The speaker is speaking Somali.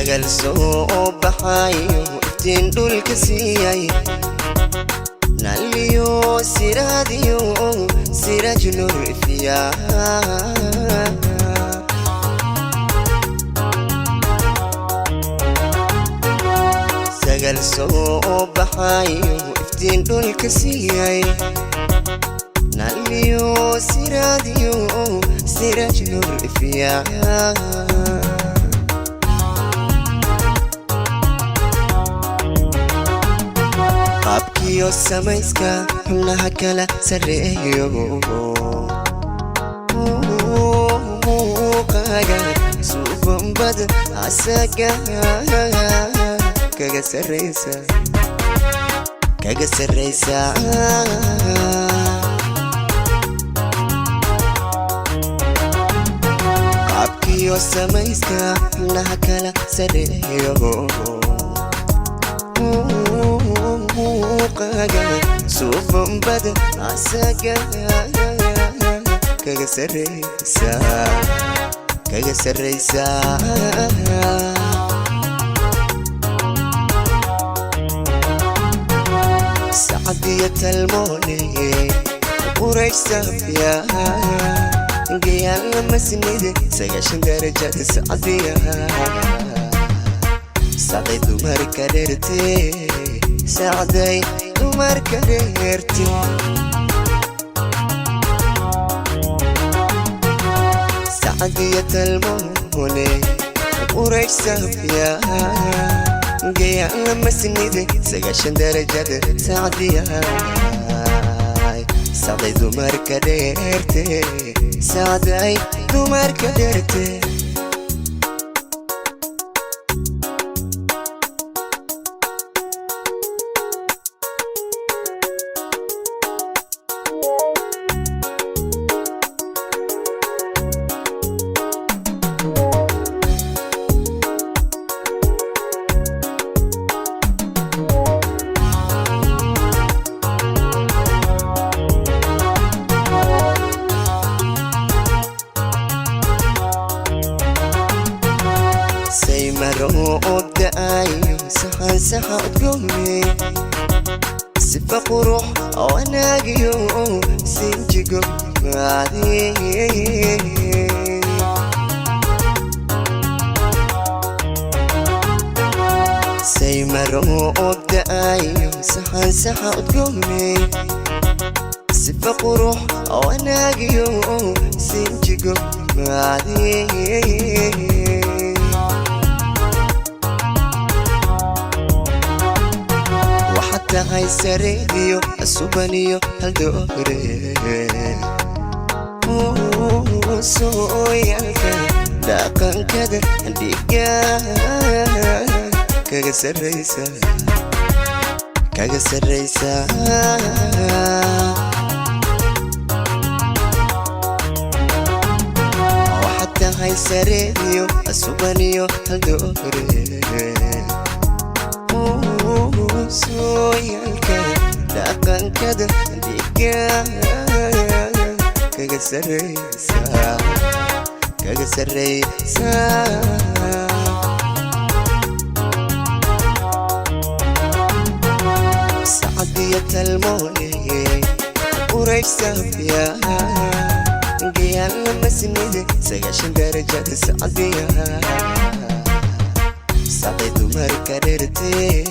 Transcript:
sagal soo baxayo iftiin dhulka siiyay naliyo siraadiyo siraj nur ifiyaa sagal soo baxayo iftiin dhulka siiyay naliyo siraadiyo siraj nur ifiyaa abkiyo samayska xubnaha kala sareeyo muuqaaga suubanbad asaga kaga sarreysa abkiyo samayska xubnaha kala sareeyo muuqaaga suubanbad asaga kaga sarreysa sacadiya talmoone quraysh safiya geyaan lama sinide 9 darajad sacadiya sacday dumarka dheertee sacday dumarka dheertee sacadiya talmoone quraysh safiya geyaan lama sinide 9 darajad sacdiya sacday dumarka dheertee sacday dumarka dheertee أودايو سحان سحا تقومي سفق روح وناقيو سنجيقو عادي سيمرو أودايو سحان سحا تقومي سفق روح وناقيو سنجيقو عادي هاي سريديو السوبانيو هالدوري سويالك داقن كده ديقا كاقا سريسا وحتى هاي سريديو السوبانيو هالدوري سويالك داقن كده ديقا كاقا سريسا سعدية الموني قريش سافيا قيان لما سنيدي 9 درجات سعدية سعدي دمر كررتي